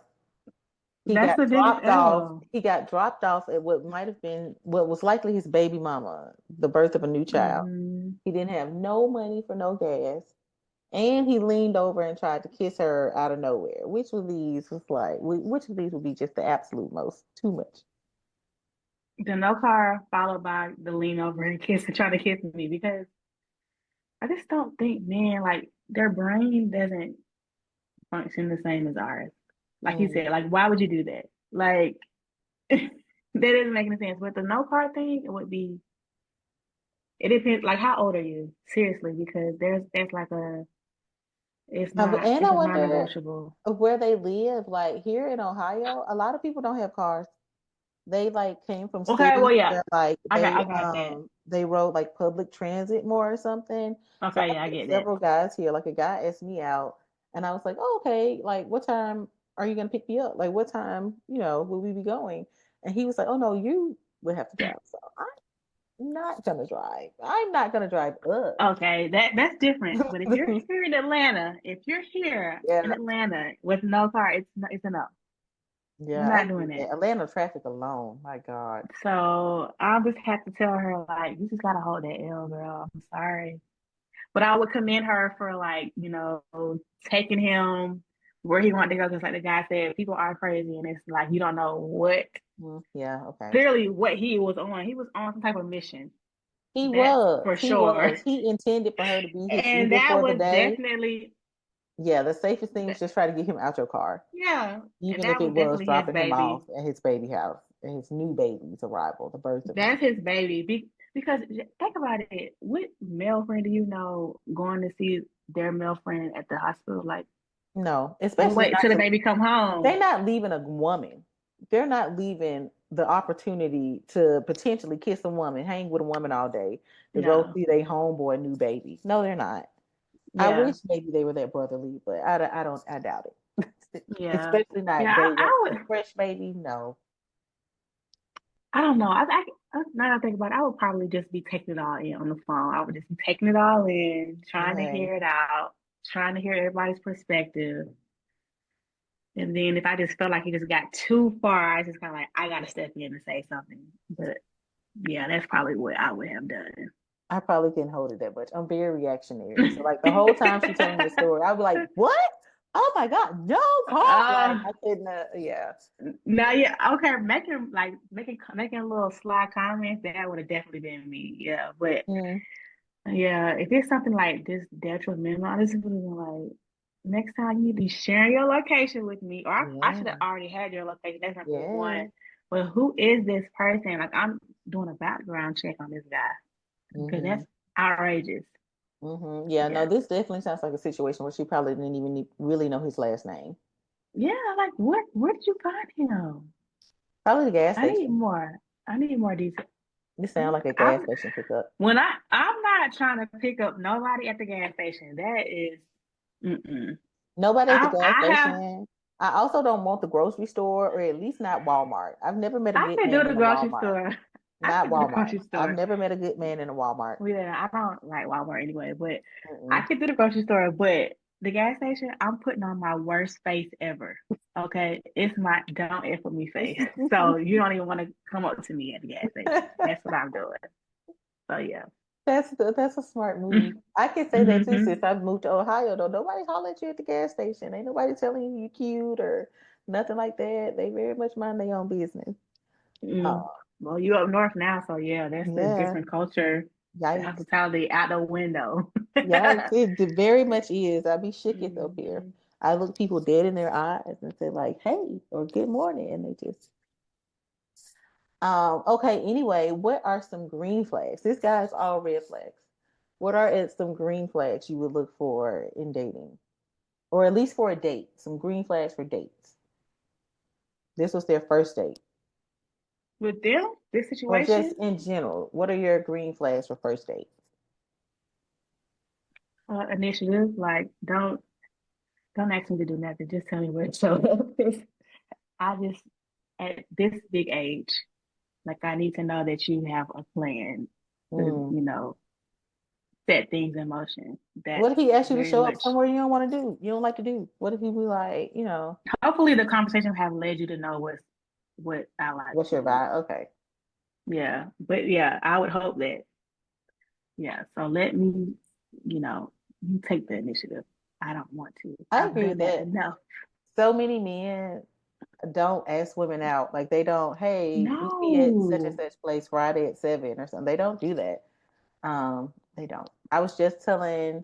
He That's got the biggest dropped off. L. He got dropped off at what might have been what was likely his baby mama, the birth of a new child. Hmm. He didn't have no money for no gas. And he leaned over and tried to kiss her out of nowhere. Which of these was like, which of these would be just the absolute most too much? The no car followed by the lean over and kiss and trying to kiss me because I just don't think men like their brain doesn't function the same as ours. Like you Mm. said, like why would you do that? Like that doesn't make any sense. But the no car thing, it would be. It depends. Like how old are you? Seriously, because there's like a. And It's I a wonder non-negotiable. where they live. Like here in Ohio, a lot of people don't have cars. They like came from Okay, cities well, yeah, where like I got that. they rode like public transit more or something. So Okay, I've yeah, I met get that. several guys here. Like a guy asked me out, and I was like, "Oh, okay. Like, what time are you gonna pick me up? Like, what time will we be going?" And he was like, "Oh no, you would have to drive." So I'm not gonna drive. I'm not gonna drive up. Okay, that's different. But if you're here in Atlanta, if you're here in Yeah, Atlanta with no car, it's a no. We're yeah, I not agree. doing it. That Atlanta traffic alone, my God. So I'll just have to tell her like, you just gotta hold that L, girl. I'm sorry. But I would commend her for like, taking him where he wanted to go. Because like the guy said, people are crazy, and it's like you don't know what Yeah, okay. clearly what he was on. He was on some type of mission. He That's was. for He sure. was. He intended for her to be his And Uber that for the was day. definitely, Yeah, the safest thing was just try to get him out your car, yeah, and even if that it was was definitely his dropping him baby. off at his baby house and his new baby's arrival, the birth of his. That's his baby. Because think about it. What male friend do you know going to see their male friend at the hospital? Like, No, and especially wait not till the the. baby come home. They're not leaving a woman. They're not leaving the opportunity to potentially kiss a woman, hang with a woman all day, to go No. see their homeboy new baby. No, they're not. I Yeah. wish maybe they were that brotherly, but I don't. I doubt it. Yeah. Especially not Yeah. day one, I a would. fresh baby. No. I don't know. Now that I think about it, I would probably just be taking it all in on the phone. I would just be taking it all in, trying to Right. hear it out, trying to hear everybody's perspective. And then if I just felt like it just got too far, I just kind of like, I got to step in and say something. But yeah, that's probably what I would have done. I probably couldn't hold it that much. I'm very reactionary. So like the whole time she telling me the story, I'd be like, "What? Oh my God, no call!" Like uh, I couldn't. Yeah. no, yeah, okay, making a little sly comments that would have definitely been me. Yeah, but Mm, yeah, if it's something like this detrimental, I just would have been like, next time you need to be sharing your location with me, or I yeah. should have already had your location. That's number one. Yeah. But who is this person? Like, I'm doing a background check on this guy because Hmm. that's outrageous. Yeah. No, Yeah. this definitely sounds like a situation where she probably didn't even really know his last name. Yeah, like where did you find him? Probably the gas I need station. more. I need more details. This sounds like a gas I'm station pickup. I'm not trying to pick up nobody at the gas station. That is, mm-mm. Nobody at the gas I have station. I also don't want the grocery store or at least not Walmart. I've never met a I good can do man the in a grocery Walmart. store. I Not can do the Walmart. grocery I've store. never met a good man in a Walmart. Well, yeah, I don't like Walmart anyway, but I Mm-mm. can do the grocery store. But the gas station, I'm putting on my worst face ever. Okay, it's my don't F with me face. So you don't even want to come up to me at the gas station. That's what I'm doing. So yeah. That's a smart move. I can say that too since Mm-hmm. I've moved to Ohio though. Nobody holler at you at the gas station. Ain't nobody telling you you cute or nothing like that. They very much mind their own business. Mm. Oh, Well, you up north now, so yeah, that's the yeah. different culture. The Yikes. hospitality out the window. Yikes. It very much is. I be shooketh up here. Hmm. I look people dead in their eyes and say like, hey, or good morning. And they just okay, anyway, what are some green flags? This guy's all red flags. What are some green flags you would look for in dating? Or at least for a date, some green flags for dates. This was their first date. With them, this Or just situation, in general, what are your green flags for first date? initiative, like don't ask me to do nothing. Just tell me where to show up. I just at this big age, like I need to know that you have a plan to, Mm, set things in motion. What That's if he asks you to very show up much. somewhere you don't want to do? You don't like to do? What if he be like, Hopefully, the conversation have led you to know what I like what's to your do. vibe? Okay. Yeah, but yeah, I would hope that. Yeah, so let me, you take the initiative. I don't want to. I I've agree done with that that. enough. So many men don't ask women out. Like they don't, hey, we see at such and No. such place Friday at 7 or something. They don't do that. They don't. I was just telling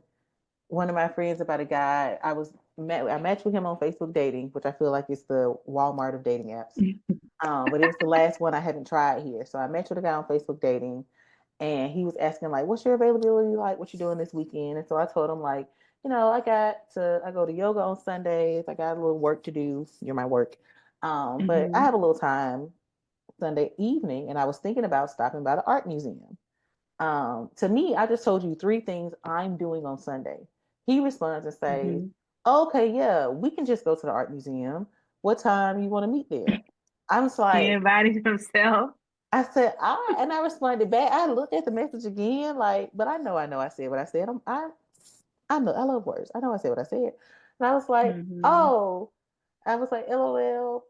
one of my friends about a guy. I matched with him on Facebook dating, which I feel like is the Walmart of dating apps. But it was the last one I haven't tried here. So I matched with a guy on Facebook dating, and he was asking like, "What's your availability like? What you doing this weekend?" And so I told him like, I go to yoga on Sundays. I got a little work to do. You're my work, but I Hmm. have a little time Sunday evening, and I was thinking about stopping by the art museum. To me, I just told you three things I'm doing on Sunday. He responds and says, Hmm. "Okay, yeah, we can just go to the art museum. What time you want to meet there?" I was He like, invited himself. I said, and I responded back. I looked at the message again, like, but I know, I said what I said. I know, I love words. I know I said what I said. And I was like, Hmm. oh, I was like, LOL.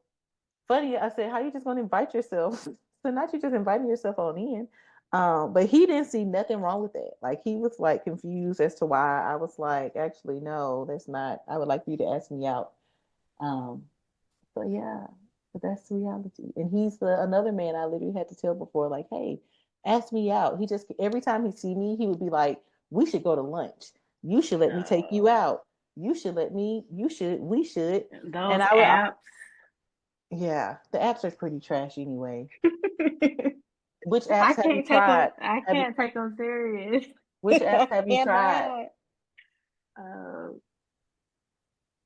Funny. I said, how you just gonna invite yourself? So not you just inviting yourself on in. But he didn't see nothing wrong with that. Like he was like confused as to why I was like, actually, no, that's not. I would like for you to ask me out. Um, so yeah, but that's the reality. And he's another man I literally had to tell before, like, hey, ask me out. He just every time he see me, he would be like, we should go to lunch. You should let me take you Uh, out. You should let me. You should. We should. And those I would, apps. yeah, the apps are pretty trash anyway. Which apps have you Take them. tried? I Have you? can't take them serious. Which apps I have you tried? cannot. Uh,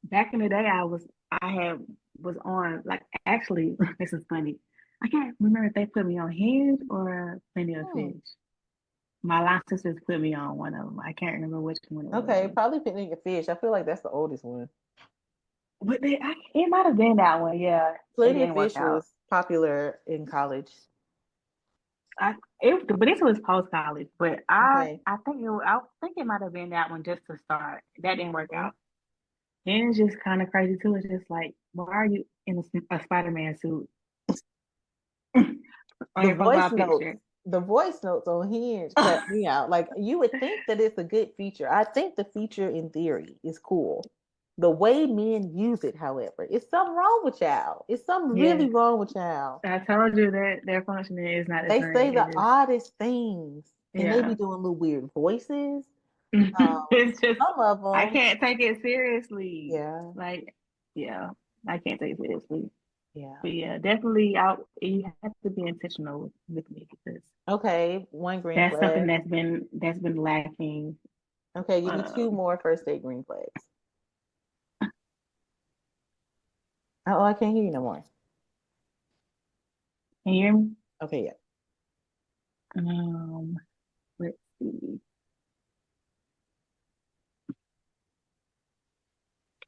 Back in the day, I had was on like actually this is funny. I can't remember if they put me on Hinge or Plenty of Hmm. Fish. My line sisters put me on one of them. I can't remember which one it was Okay, though. probably picnic a fish. I feel like that's the oldest one. But it might have been that one. Yeah, it Plenty of didn't work fish out. was popular in college. But this was post college. But Okay. I think it might have been that one just to start. That didn't work Mhm. out. And it's just kind of crazy too. It's just like, why are you in a Spider Man suit on The your voice profile notes, picture? the voice notes on Hinge crack me out. Like you would think that it's a good feature. I think the feature in theory is cool. The way men use it, however, is something wrong with y'all. It's something Yes, really wrong with y'all. I told you that their functioning is not the They say same. It the is, oddest things, and they be yeah. doing little weird voices. It's just, Some of I them, can't take it seriously. yeah, Like, yeah, I can't take it seriously. yeah. But yeah, definitely, you have to be intentional with me because Okay, one green that's something flag. that's been lacking. Okay, give me two Um, more first date green flags. Oh, I can't hear you no more. can you hear me? Okay, yeah. Um, let's see.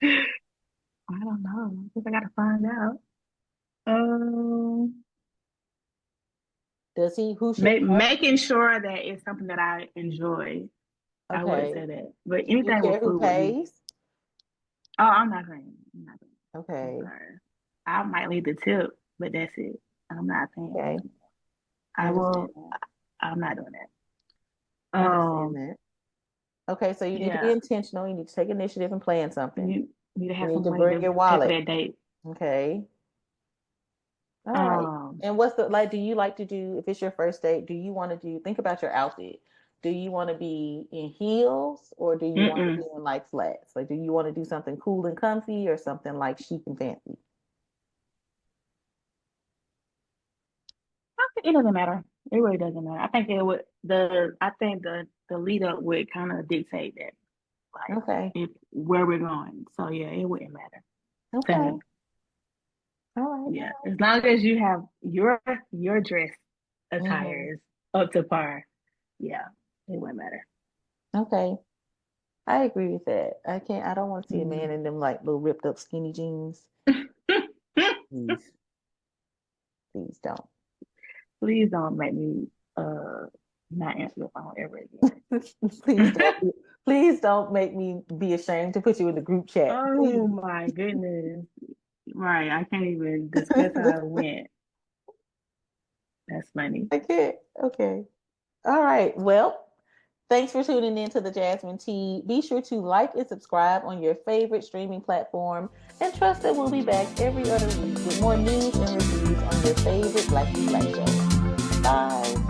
I don't know. I guess I gotta find out. Um, Does he? Who should? Making sure that it's something that I enjoy. I would Okay. say that. But Do you anything care with who food would be. pays? Oh, I'm not going. I'm not going. I'm Okay. sorry. I might leave the tip, but that's it. I'm not paying. Okay. I I understand will. that. I'm not doing that. I understand that. Okay, so you need to be Yeah. intentional. You need to take initiative and plan something. You need to You have need some to money bring to your pay for wallet. that date. Okay. All right. Um. And what's the like? Do you like to do if it's your first date? Do you want to do? Think about your outfit. Do you want to be in heels or do you want to be Mm-mm. in like flats? Like, do you want to do something cool and comfy or something like chic and fancy? It doesn't matter. It really doesn't matter. I think it would the. I think the lead up would kind of dictate that, like Okay. if where we're going. So yeah, it wouldn't matter to Okay. me. All right. Yeah, as long as you have your dress Mm-hmm. attire is up to par. Yeah, it wouldn't matter. Okay. I agree with that. I don't want to see a man Mm. in them like little ripped up skinny jeans. Please, please don't. Please don't make me uh Not answer the phone ever again. please don't. Please don't make me be ashamed to put you in the group chat. Oh Please. my goodness. Right. I can't even discuss how it went. That's funny. Okay. Okay. All right. Well, thanks for tuning in to the Jasmine Tea. Be sure to like and subscribe on your favorite streaming platform and trust that we'll be back every other week with more news and reviews on your favorite Black to Black show. Bye.